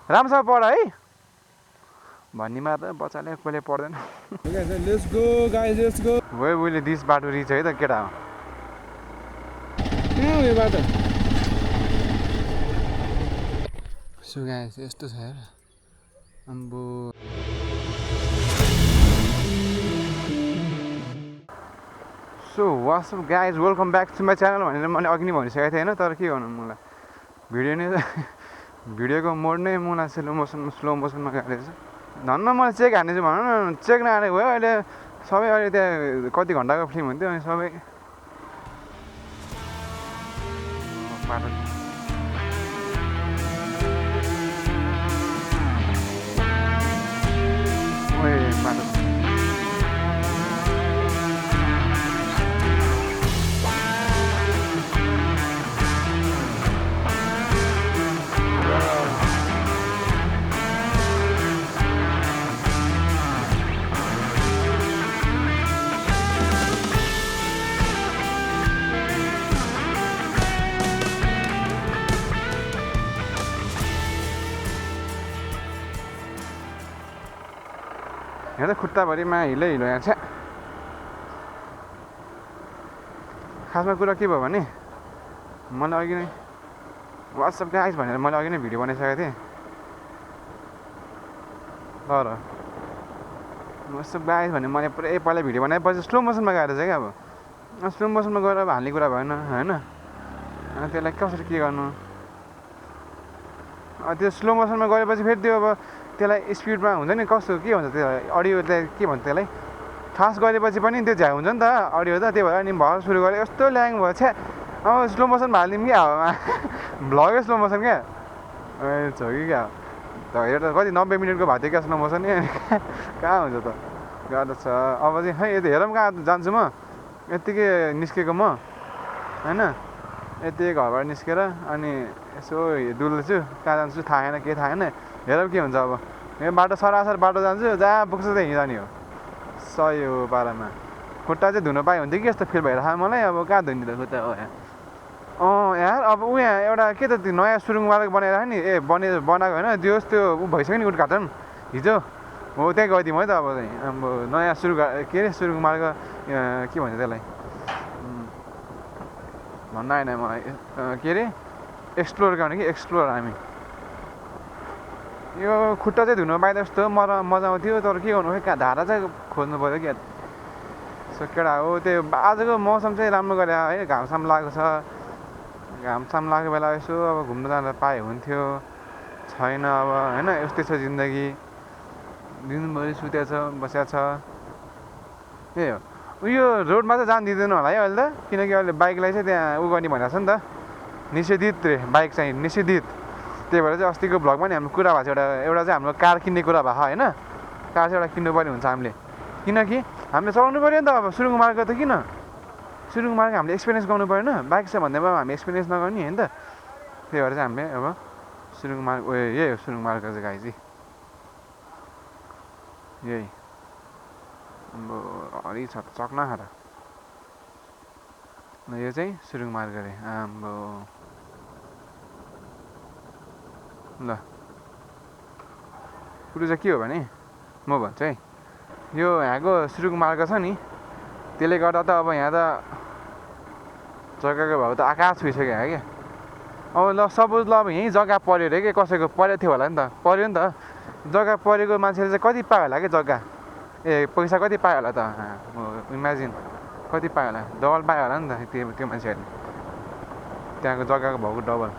राम्रोसँग पढ है भन्ने मात्र बच्चाले कहिले पढ्दैन let's go guys let's go way उहिले दिस बाटो रिच है त केटा हो कहाँ हो यो बाटो सो गाइस यस्तो छ यार अम्बो so what's up guys welcome back to my channel भनेर मैले अघि नै भनिसकेको थिएँ होइन तर के गर्नु मलाई भिडियो नै भिडियोको मोड नै मलाई स्लो मोसनमा गाडेको छ धन्न मलाई चेक हान्ने चाहिँ भनौँ न चेक नहानेको भयो अहिले सबै अहिले त्यहाँ कति घन्टाको फिल्म हुन्थ्यो अनि सबै बाटो बाटो यहाँ त खुट्टाभरिमा हिलै हिलो यहाँ छ खासमा कुरा के भयो भने मैले अघि नै वाट्सएप गाइज भनेर मैले अघि नै भिडियो बनाइसकेको थिएँ तर वाट्सएप गाइज भने मैले पुरै पहिला भिडियो बनाएपछि स्लो मोसनमा गएर चाहिँ क्या अब स्लो मोसनमा गएर अब हाल्ने कुरा भएन होइन अनि त्यसलाई कसरी के गर्नु त्यो स्लो मोसनमा गएपछि फेरि त्यो अब त्यसलाई स्पिडमा हुन्छ नि कस्तो के हुन्छ त्यसलाई अडियो के भन्छ त्यसलाई फास्ट गरेपछि पनि त्यो झ्याउ हुन्छ नि त अडियो त त्यही भएर अनि भर सुरु गरेँ यस्तो ल्याङ भयो छ्या अब स्लो मोसनमा हालिदिउँ क्या हावामा भ्लगै स्लो मोसन क्या ए छ कि क्या त हेर कति 90 मिनटको भएको थियो क्या स्लो मोसन नि कहाँ हुन्छ त गाह्रो छ अब चाहिँ खै यति हेरौँ कहाँ जान्छु म यत्तिकै निस्केको म होइन यति घरबाट निस्केर अनि यसो डुल्दैछु कहाँ जान्छु थाहा छैन के थाहा छैन हेरौँ के हुन्छ अब यो बाटो सरासर बाटो जान्छु जहाँ पुग्छ त्यहीँ जाने हो सही हो पारामा खुट्टा चाहिँ धुन पाए हुन्थ्यो कि यस्तो फिल भइरहेको मलाई अब कहाँ धुने त खुट्टा हो यहाँ यार अब ऊ यहाँ एउटा के त त्यो नयाँ सुरुङ मार्ग बनाएर नि बनाएको होइन त्यो ऊ भइसक्यो नि उद्घाटन हिजो हो त्यहीँ गइदिउँ है त अब चाहिँ अब नयाँ के अरे सुरुङ मार्ग के भन्छ त्यसलाई भन्न आएन मलाई के अरे एक्सप्लोर गर्ने कि एक्सप्लोर हामी यो खुट्टा चाहिँ धुनु पाइँदा जस्तो मजा आउँथ्यो तर के गर्नु खै धारा चाहिँ खोज्नु पऱ्यो क्या सो केटा हो त्यो आजको मौसम चाहिँ राम्रो गरे है घामसाम लागेको छ घामसाम लागेको बेला यसो अब घुम्न जाँदा पाए हुन्थ्यो छैन अब होइन यस्तै छ जिन्दगी दिनभरि सुतेको छ बसिया छ त्यही हो उयो रोडमा चाहिँ जान दिँदैन होला है अहिले त किनकि अहिले बाइकलाई चाहिँ त्यहाँ उ गर्ने भनेको छ नि त निषेधित रे बाइक चाहिँ निषेधित त्यही भएर चाहिँ अस्तिको भ्लगमा नि हाम्रो कुरा भएको छ एउटा चाहिँ हाम्रो कार किन्ने कुरा भएको होइन कार चाहिँ एउटा किन्नुपर्ने हुन्छ हामीले किनकि हामीले चलाउनु पऱ्यो नि त अब सुरुङ मार्ग त किन सुरुङ मार्ग हामीले एक्सपिरियन्स गर्नु परेन बाइक छ भन्दैमा हामी एक्सपिरियन्स नगर्ने होइन त त्यही भएर चाहिँ हामीले अब सुरुङ मार्ग यही हो सुरुङ मार्ग चाहिँ गाई चाहिँ यही अब हरि छ चक्ना खा यो चाहिँ सुरुङ मार्ग अरे आम्बो ल कुरो चाहिँ के हो भने म भन्छु है यो यहाँको सुरुङ मार्ग छ नि त्यसले गर्दा त अब यहाँ त जग्गाको भाउ त आकाश छुइसक्यो क्या अब ल सपोज ल अब यहीँ जग्गा पऱ्यो अरे के कसैको परेको थियो होला नि त पऱ्यो नि त जग्गा परेको मान्छेले चाहिँ कति पायो होला क्या जग्गा पैसा कति पायो होला त इमेजिन कति पायो होला डबल पायो होला नि त त्यो मान्छेहरूले त्यहाँको जग्गाको भाउको डबल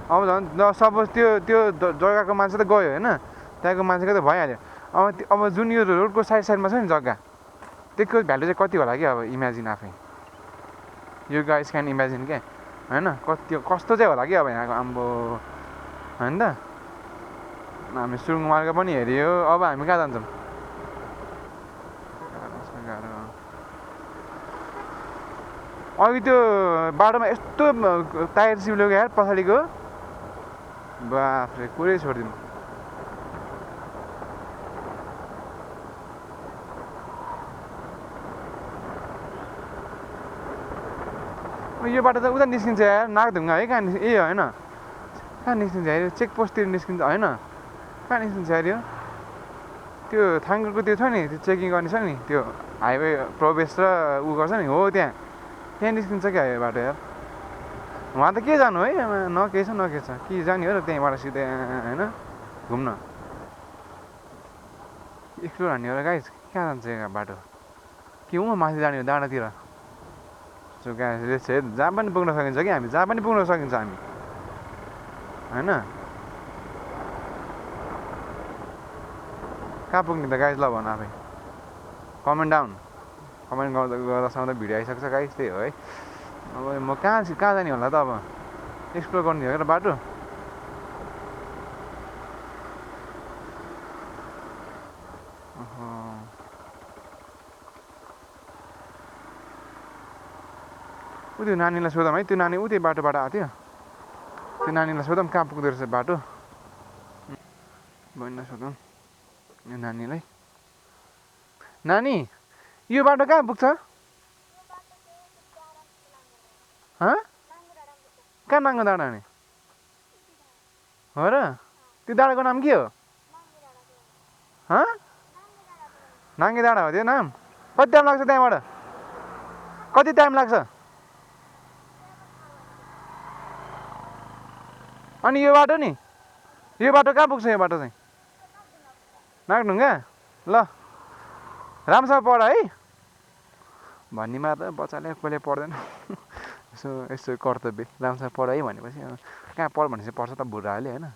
अब झन् सपोज त्यो जग्गाको मान्छे त गयो होइन त्यहाँको मान्छेको त भइहाल्यो अब जुन यो रोडको साइडमा छ नि जग्गा त्यसको भ्यालु चाहिँ कति होला कि अब इमेजिन आफै यो गाइस क्यान इमेजिन क्या होइन कति कस्तो चाहिँ होला कि अब यहाँको आम्बो होइन त हामी सुरुङ मार्ग पनि हेऱ्यो अब हामी कहाँ जान्छौँ अघि त्यो बाटोमा यस्तो टायर सिउल्यो यार पछाडिको बाफ्रे कुरै छोडिदिनु यो बाटो त उता निस्किन्छ यार नागढुङ्गा है कहाँ ए होइन कहाँ निस्किन्छ अरे चेकपोस्टतिर निस्किन्छ होइन कहाँ निस्किन्छ अरे त्यो थाङ्गुरको त्यो छ नि त्यो चेकिङ गर्ने छ नि त्यो हाइवे प्रवेश र ऊ गर्छ नि हो त्यहाँ निस्किन्छ क्या यो बाटो यार वहाँ त के जानु है न केही छ न के छ के जाने हो र त्यहीँबाट सिधै होइन घुम्न एक्सप्लोर हान्ने हो र गाइस कहाँ जान्छ यहाँ बाटो के हो माथि जाने हो डाँडातिर सो गाइस जहाँ पनि पुग्न सकिन्छ कि हामी जहाँ पनि पुग्न सकिन्छ हामी होइन कहाँ पुग्ने त गाइस ल भन आफै कमेन्ट डाउन कमेन्ट गर्दासम्म त भिडियो आइसक्छ गाइस त्यही हो है अब म कहाँ जाने होला त अब एक्सप्लोर गर्ने हो क्या बाटो ऊ त्यो नानीलाई सोधौँ है त्यो नानी ऊ त्यो बाटोबाट आएको थियो त्यो नानीलाई सोधौँ कहाँ पुग्दो रहेछ बाटो बहिनीलाई सोधौँ यो नानीलाई नानी यो बाटो कहाँ पुग्छ कहाँ नाङ्गो डाँडा नि हो र त्यो डाँडाको नाम के हो नाङ्गे डाँडा हो त्यो नाम कति टाइम लाग्छ त्यहाँबाट कति टाइम लाग्छ अनि यो बाटो नि यो बाटो कहाँ पुग्छ यो बाटो चाहिँ नागढुङ्गा ल राम्रोसँग पढ है भन्ने मात्र बच्चाले कसले पढ्दैन यसो कर्तव्य राम्रोसँग पढ है भनेपछि कहाँ पढ भनेपछि पढ्छ त बुढाहरूले होइन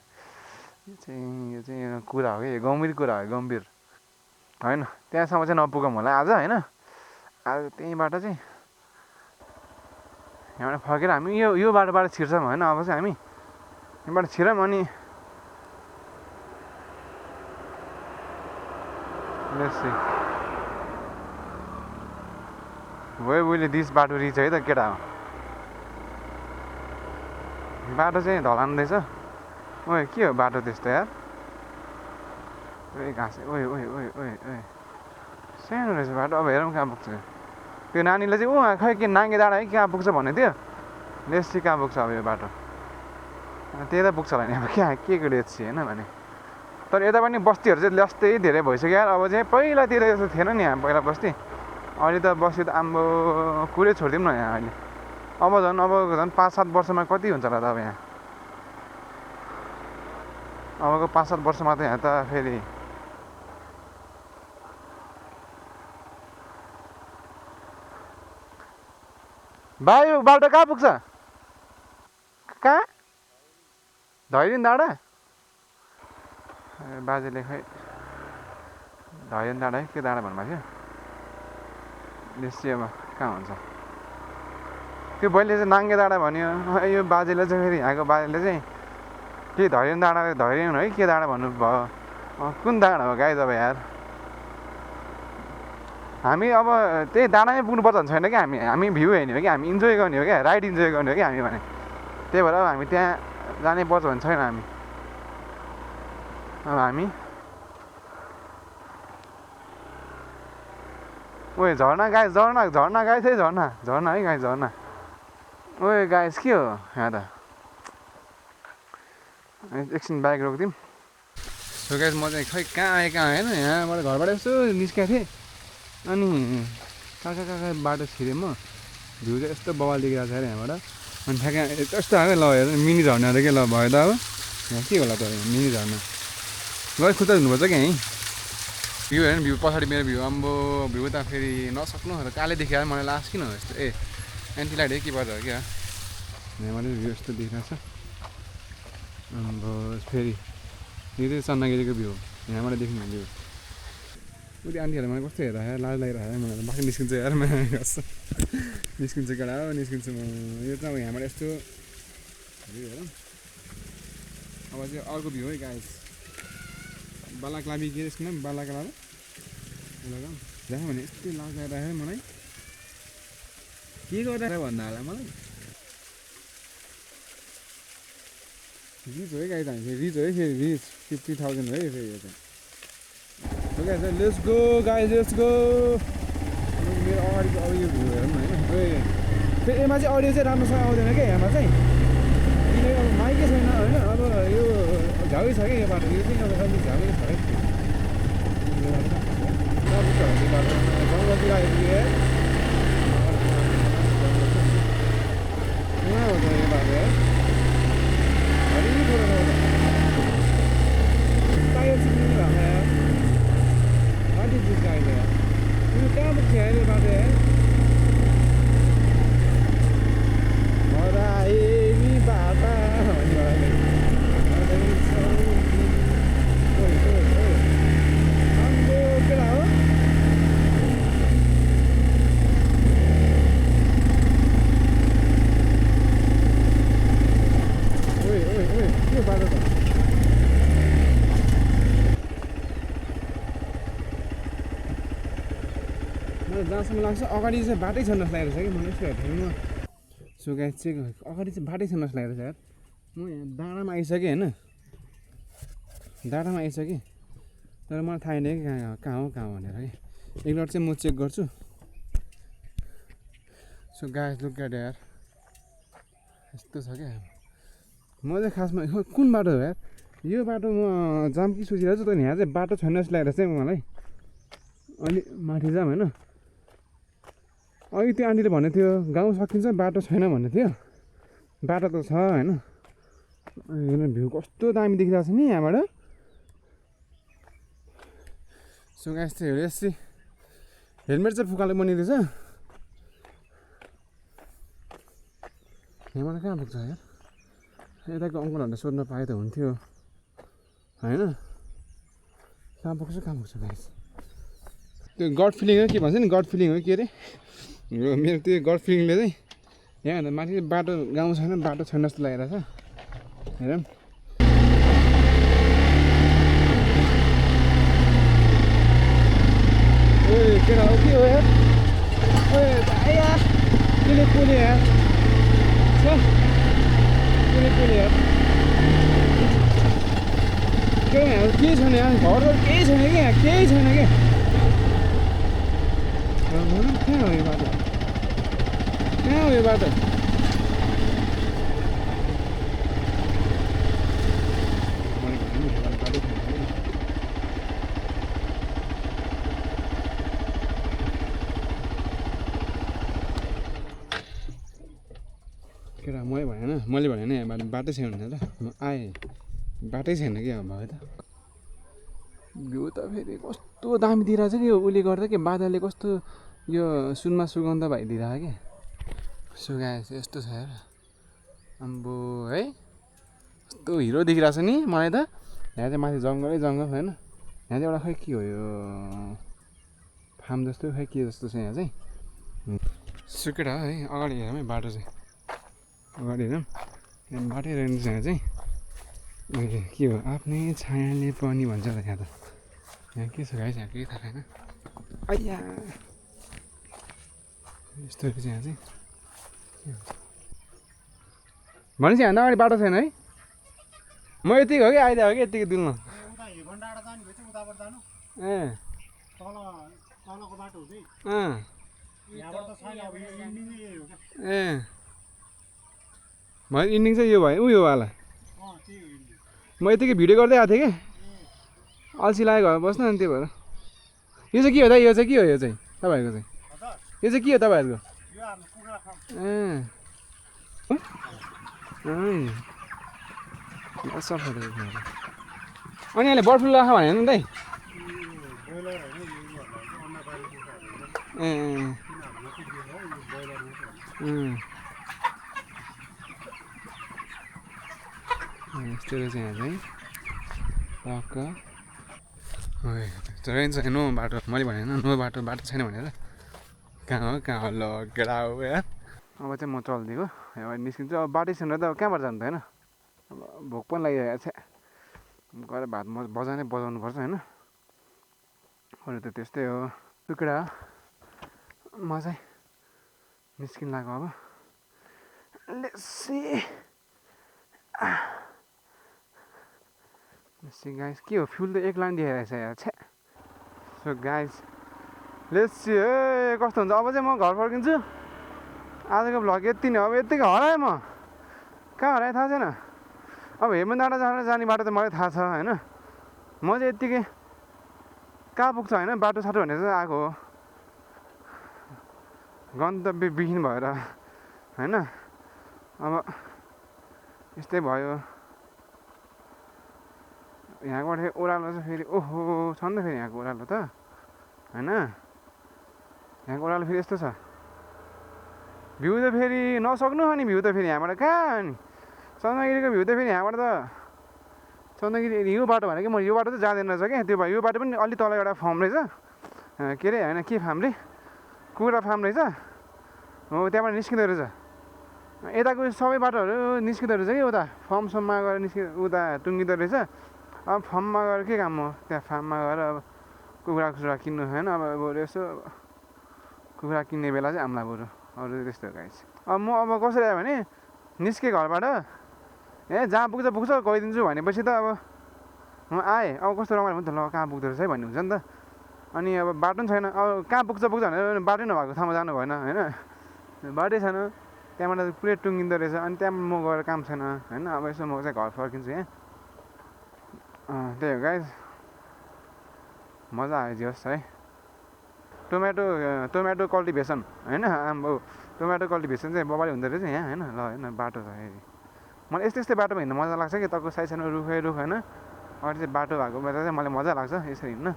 यो चाहिँ कुरा हो कि गम्भीर कुरा हो गम्भीर होइन त्यहाँसम्म चाहिँ नपुगौँ होला आज होइन आज त्यहीँबाट चाहिँ यहाँबाट फर्केर हामी यो बाटोबाट छिर्छौँ होइन अब चाहिँ हामी यहाँबाट छिरौँ अनि वेले दिस बाटो रिच है त केटा हो बाटो चाहिँ ढलान रहेछ ओए के हो बाटो त्यस्तो यार घाँस सानो रहेछ बाटो अब हेरौँ कहाँ पुग्छ त्यो नानीलाई चाहिँ खै के नाङ्गे डाँडा है कहाँ पुग्छ भन्ने थियो लेस चाहिँ कहाँ पुग्छ अब यो बाटो त्यता पुग्छ होला नि अब के को लेस चाहिँ होइन भने तर यता पनि बस्तीहरू चाहिँ लस्टै धेरै भइसक्यो यार अब चाहिँ पहिलातिर यस्तो थिएन नि यहाँ पहिला बस्ती अहिले त बस्ती त आम्बो कुरै छोडिदिउँ न यहाँ अहिले अब झन् 5-7 वर्षमा कति हुन्छ होला त अब यहाँ अबको 5-7 वर्षमा त यहाँ त फेरि भाइ यो बाटो कहाँ पुग्छ कहाँ धैर्य डाँडा बाजेले खै धैर्य डाँडा है के डाँडा भन्नुभएको थियो निश्चय अब कहाँ हुन्छ त्यो बहिनीले चाहिँ नाङ्गे डाँडा भन्यो यो बाजेले चाहिँ फेरि यहाँको बाजेले चाहिँ के धैर्य डाँडा धैर्य है के डाँडा भन्नुभयो कुन डाँडा हो गाई अब यार हामी अब त्यही डाँडामै पुग्नुपर्छ भने छैन क्या हामी भ्यू हेर्ने हो कि हामी इन्जोय गर्ने हो क्या राइड इन्जोय गर्ने हो कि हामी भने त्यही भएर अब हामी त्यहाँ जानै पर्छ भने छैन हामी अब हामी ओए झर्ना गाइस झर्ना गाइस है झर्ना है गाइस झर्ना ओए गाइस के हो यहाँ त एकछिन बाइक रोकिदिउँ सो गाइस म चाहिँ खै कहाँ आएन यहाँबाट घरबाट यसो निस्केको थिएँ अनि कहाँ बाटो छिरेँ म भ्यू चाहिँ यस्तो बवाल देखिरहेको छ अरे यहाँबाट अनि ठ्याक्कै यस्तो आयो ल हेर मिनी झर्ना अरे के ल भयो त अब यहाँ के होला त मिनी झर्ना गएर खुट्टा धुनुपर्छ क्या यहीँ भ्यू हेर्नु भ्यू पछाडि मेरो भ्यू अम्बो भ्यू त फेरि नसक्नु काले देखियो मलाई लास्ट किन हो यस्तो एन्टी लाइट है के पर्छ हो क्या यहाँबाट भ्यू यस्तो देखिरहेको छ अम्बो फेरि यो चाहिँ चन्नागिरीको भ्यू यहाँबाट देख्नु भ्यू उति आन्टीहरू मलाई कस्तो हेरेर लाज लागिरहेको है मलाई बाख्री निस्किन्छ यार गर्छ निस्किन्छ केटा हो निस्किन्छु म यो चाहिँ अब यहाँबाट यस्तो भ्यू हेरौँ अब चाहिँ अर्को भ्यू है गाइस बालाक्लाबी के यसको नाम बालाक्लाबी जहाँ भने यस्तै लाज लगाइरहेको मलाई के गर्दा भन्दा होला मलाई रिच हो है गाई त हामी फेरि रिच हो है फेरि रिच 50,000 है फेरि यो चाहिँ Let's go guys, let's go. मेरो अगाडिको अब यो भ्यू हेरौँ न होइन फेरि यसमा चाहिँ अडियो चाहिँ राम्रोसँग आउँदैन क्या यहाँमा चाहिँ किन यो माइकै छैन होइन अब यो झ्याउै छ क्या यो बाटो यो चाहिँ अब अहिले झ्याउै छ है जङ्गलतिर आइपुग्यो कहाँ हो त यो बाटो है अलिकति थोरै टायर चाहिँ किन्नु भएको यार कति चिज चाहिन्छ यार तिमी कहाँ पुग्छ अहिले बाटो यार हराएनी बाटा हाम्रो केटा हो के बाटो त मलाई जहाँसम्म लाग्छ अगाडि चाहिँ बाटै छन् जस्तो लागेको छ कि मैले यसो हेर्छु म सो गाइस चेक अगाडि चाहिँ बाटै छन् जस्तो लागेको छ यार म यहाँ डाँडामा आइसकेँ होइन डाँडामा आइसकेँ तर मलाई थाहा छैन कि कहाँ हो भनेर है एकलट चाहिँ म चेक गर्छु सो गाइस लुक एट यार यस्तो छ क्या म चाहिँ खासमा कुन बाटो हो यार यो बाटो म जाम कि सोचिरहेको छु तर यहाँ चाहिँ बाटो छैन जस्तो लागेर चाहिँ मलाई अलि माथि जाम होइन अघि त्यो आन्टीले भनेको थियो गाउँ सकिन्छ बाटो छैन भन्ने थियो बाटो त छ होइन हेर्नु भ्यू कस्तो दामी देखिरहेको छ नि यहाँबाट सो गाइस चाहिँ हेर्यो यसरी हेलमेट चाहिँ फुकाले बनिँदैछ यहाँबाट कहाँ पुग्छ यार यताको अङ्कलहरूलाई सोध्न पाए त हुन्थ्यो होइन कहाँ पुग्छ गाइस त्यो गड फिलिङ हो के भन्छ नि गड फिलिङ हो के अरे मेरो त्यो गड फिलिङले चाहिँ यहाँ माथि बाटो गाउँ छैन बाटो छैन जस्तो लागेर छ हेर ओए केटा हो के हो यार ओए यार केले पुल्यो यार केले यार के यहाँ केही छैन यहाँ घरहरू केही छैन कि यहाँ केही छैन क्या कहाँ हो यो बाटो कहाँ हो यो बाटो केटा मैले भनेन यहाँ बाटो छैन भनेर म आएँ बाटै छैन कि अब भयो त भ्यू त फेरि कस्तो दामी दिइरहेछ कि यो उसले गर्दा कि बादलले कस्तो यो सुनमा सुगन्ध भइदिइरहेको कि सुगाएछ यस्तो छ यार अम्बो है कस्तो हिरो देखिरहेछ नि मलाई त यहाँ चाहिँ माथि जङ्गलै जङ्गल होइन यहाँ चाहिँ एउटा खै के हो यो फार्म जस्तो खै के जस्तो छ यहाँ चाहिँ सुकेटा है अगाडि हेरौँ है बाटो चाहिँ अगाडि हेरौँ यहाँ बाटै रहेन यहाँ चाहिँ के हो आफ्नै छायाले पनि भन्छ त यहाँ त यहाँ के छ गाइस यहाँ केही थाहा छैन आइया यस्तो रहेछ यहाँ चाहिँ भनेपछि हाम्रो अगाडि बाटो छैन है म यतिको हो कि आइदिएको कि यतिको दिनमा भने इन्डिङ चाहिँ यो भयो उयो वाला म यतिकै भिडियो गर्दै आएको थिएँ कि अल्छी लागेको घर बस्नु अनि त्यही भएर यो चाहिँ के हो त यो चाहिँ के हो यो चाहिँ तपाईँहरूको चाहिँ यो चाहिँ के हो तपाईँहरूको अनि अहिले बर्ड फ्लू राख भने नि दाइ यस्तो रहेछ यहाँ चाहिँ टक्क रहेछ नो बाटो मैले भनेन नो बाटो छैन भनेर कहाँ हो ल गेडा हो यार अब चाहिँ म चल्दिएको अब निस्किन्छु अब बाटै छैन त अब कहाँबाट जानु त होइन अब भोक पनि लागिरहेको छ गएर भात बजाउनै बजाउनु पर्छ होइन अरू त त्यस्तै हो टुक्रा म चाहिँ निस्किन लाग्यो अब लेट्स गाइस के हो फ्युल त एक लाइन दिइरहेछ यार छ्या सो गाइस लेट्स सी है कस्तो हुन्छ अब चाहिँ म घर फर्किन्छु आजको भ्लग यति नै अब यतिकै हराएँ म कहाँ होला थाहा छैन अब हेमन डाँडा जाने बाटो त मलाई थाहा छ होइन म चाहिँ यत्तिकै कहाँ पुग्छ होइन बाटो साटो भनेर चाहिँ आएको हो गन्तव्यविहीन भएर होइन अब यस्तै भयो यहाँबाट ओह्रालो चाहिँ फेरि ओहो छ नि त फेरि यहाँको ओह्रालो त होइन यहाँको ओह्रालो फेरि यस्तो छ भ्यू त फेरि नसक्नु हो नि भ्यू त फेरि यहाँबाट कहाँ नि चन्द्रगिरीको भ्यू त फेरि यहाँबाट त चन्द्रगिरी यो बाटो भनेको म यो बाटो त जाँदैन रहेछ क्या त्यो यो बाटो पनि अलि तल एउटा फार्म रहेछ के अरे होइन के फार्म रे कुखुरा फार्म रहेछ हो त्यहाँबाट निस्किँदो रहेछ यताको सबै बाटोहरू निस्किँदो रहेछ कि उता फार्मसम्म गएर उता टुङ्गिँदो रहेछ अब फार्ममा गएर के काम हो त्यहाँ फार्ममा गएर अब कुखुरा किन्नु होइन अब बरु यसो कुखुरा किन्ने बेला चाहिँ आम्ला बरु अरू त्यस्तो गाइस अब म अब कसरी आयो भने निस्केँ घरबाट जहाँ पुग्छ गइदिन्छु भनेपछि त अब म आएँ अब कस्तो रमाइलो हुन्छ ल कहाँ पुग्दो रहेछ है भन्ने हुन्छ नि त अनि अब बाटो पनि छैन अब कहाँ पुग्छ भनेर बाटो नभएको ठाउँमा जानु भएन होइन बाटै छैन त्यहाँबाट पुरै टुङ्गिँदो रहेछ अनि त्यहाँ म गएर काम छैन होइन अब यसो म चाहिँ घर फर्किन्छु यहाँ त्यही हो गाइस मजा आयो जे होस् है टोमेटो कल्टिभेसन होइन आम्बो टोमेटो कल्टिभेसन चाहिँ बबाले हुँदो रहेछ यहाँ होइन ल होइन बाटो छ फेरि मलाई यस्तै बाटोमा हिँड्नु मजा लाग्छ कि तपाईँको साइड सानो रुख होइन अगाडि चाहिँ बाटो भएको बेला चाहिँ मलाई मजा लाग्छ यसरी हिँड्नु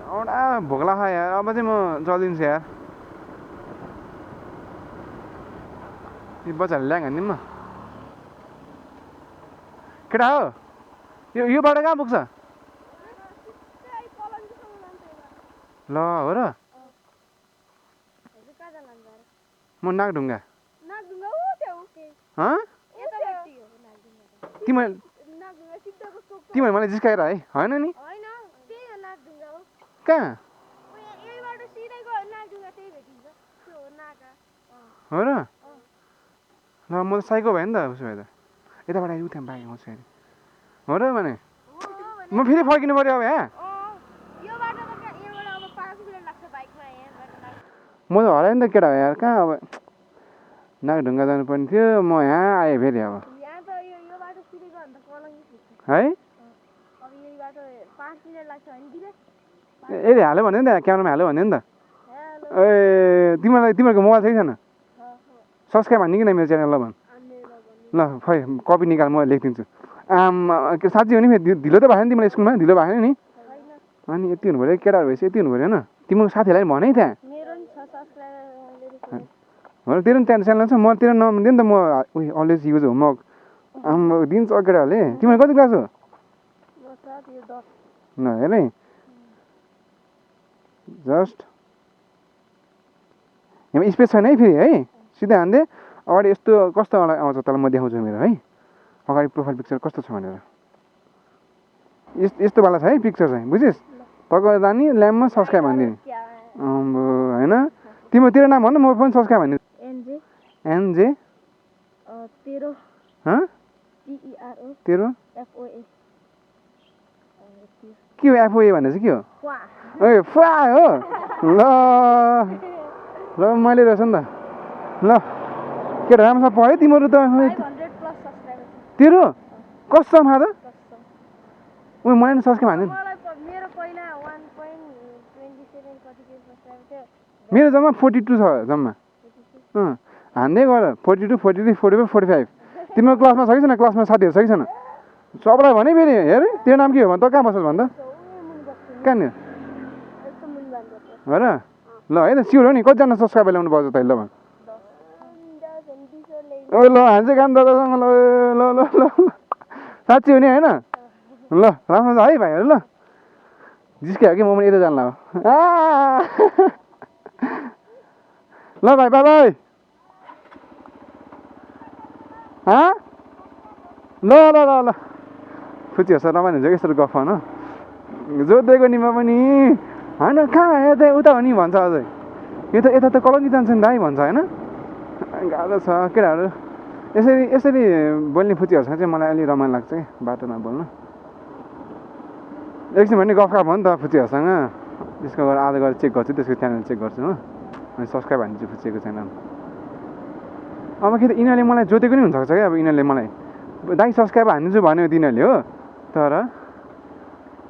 औडा भोक लाग्छ यार अब चाहिँ म चलिदिन्छु यार यो बच्चाहरूले ल्याङ हान्दिउँ न केटा हो यो बाटो कहाँ पुग्छ ल हो र म नागढुङ्गा तिमीहरू मलाई जिस्काएर है होइन नि कहाँ हो र ल म त साइको भयो नि त उसो भए त यताबाट आयो त्यहाँ बाइक आउँछु फेरि हो र भने म फेरि फर्किनु पऱ्यो अब यहाँ म त हरायो नि त केटा हो यार कहाँ अब नागढुङ्गा जानुपर्ने थियो म यहाँ आएँ फेरि अब है ए हाल्यो भन्यो नि त क्यामेरामा हाल्यो भन्यो नि त ए तिमीहरूको मोबाइल छैन सब्सक्राइब हान्ने कि न मेरो च्यानल ल भन् ल खै कपी निकाल म लेखिदिन्छु के साँच्ची हो नि फेरि ढिलो त भएको नि तिमीलाई स्कुलमा ढिलो भएको नि अनि यति हुनु पऱ्यो केटाहरू भएपछि यति हुनु पऱ्यो होइन तिम्रो साथीहरूलाई पनि भने त्यहाँ हो र तेरो पनि त्यहाँ च्यानल छ म तेरो नम्बर दिएँ नि त म अलवेज युज होमवर्क दिन्छ केटाहरूले तिमीहरू कति क्लास हो ल हेर है जस्ट यहाँ स्पेस छैन है फेरि है सिधै हान्दे अगाडि यस्तो कस्तो आउँछ तँलाई म देखाउँछु मेरो है अगाडि प्रोफाइल पिक्चर कस्तो छ भनेर यस्तोवाला छ है पिक्चर चाहिँ बुझिस् तँको जाने ल्याम्पमा सब्सक्राइब हानिदिने होइन तेरो नाम भन न म पनि सब्सक्राइब हानिदिन्छु एनजे तेरो के हो एफओए भने चाहिँ के हो ए फुवा हो ल मैले रहेछ नि त ल केटा राम्रोसँग पढ्यो तिमीहरू त तेरो कसम त मैले सब्सक्राइब हान्दिनँ मेरो जम्मा 42 छ जम्मा हान्दै गर 42 43 44 45 तिम्रो क्लासमा छ कि छैन क्लासमा साथीहरू छ कि छैन सबलाई भने फेरि हेर त्यो नाम के हो भने त कहाँ बस्छस् भन्दा कहाँनिर हो र ल है त स्योर हो नि कतिजना सब्सक्राइबर ल्याउनु पर्छ तैँले ल भन् ओ ल हान्छ काम दादासँग ल ल ल ल साँच्ची हो नि होइन ल राम्रो छ है भाइहरू ल जिस्क्यो कि म पनि यता जान्ला हो ल भाइ बाई बाई ल ल ल ल फुच्ची हस् रमाइलो हुन्छ कि यस्तो गफ न जोतेको निमा पनि होइन कहाँ यता उता हो नि भन्छ अझै यता त कलङ्गी जान्छ नि दाइ भन्छ होइन गाह्रो छ केटाहरू यसरी बोल्ने फुच्चीहरूसँग चाहिँ मलाई अलि रमाइलो लाग्छ कि बाटोमा बोल्नु एकछिन भने गफ गफ हो नि त फुच्चीहरूसँग त्यसको गएर आधा गरेर चेक गर्छु त्यसको च्यानल चेक गर्छु हो अनि सब्सक्राइब हानिदिन्छु फुच्चीको च्यानल अब कि त यिनीहरूले मलाई जोतेको नि हुनसक्छ क्या अब यिनीहरूले मलाई दाइ सब्सक्राइब हान्दिन्छु भन्यो तिनीहरूले हो तर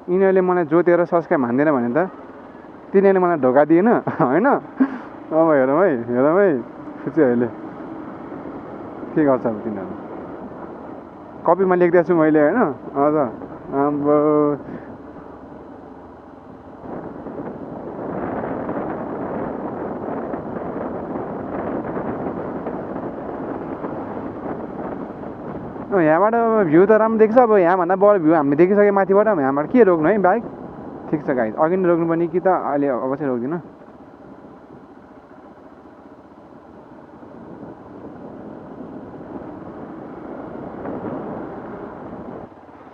यिनीहरूले मलाई जोतेर सब्सक्राइब हान्दैन भने त तिनीहरूले मलाई ढोका दिएन होइन अब हेरौँ है खुसी अहिले के गर्छ अब तिनीहरू कपीमा लेख्दैछु छु मैले होइन हजुर आम्बो यहाँबाट भ्यू त राम्रो देख्छ अब यहाँभन्दा बढी भ्यू हामीले देखिसक्यो माथिबाट यहाँबाट के रोक्नु है बाइक ठिक छ गाइस अघि नै रोक्नुपर्ने कि त अहिले अब चाहिँ रोक्दिनँ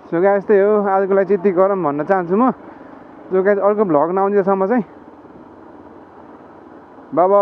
सो गाइस त्यही हो आजको लागि चाहिँ यति गरम भन्न चाहन्छु म सो गाइस अर्को भ्लग नआउँदैसम्म चाहिँ बाबा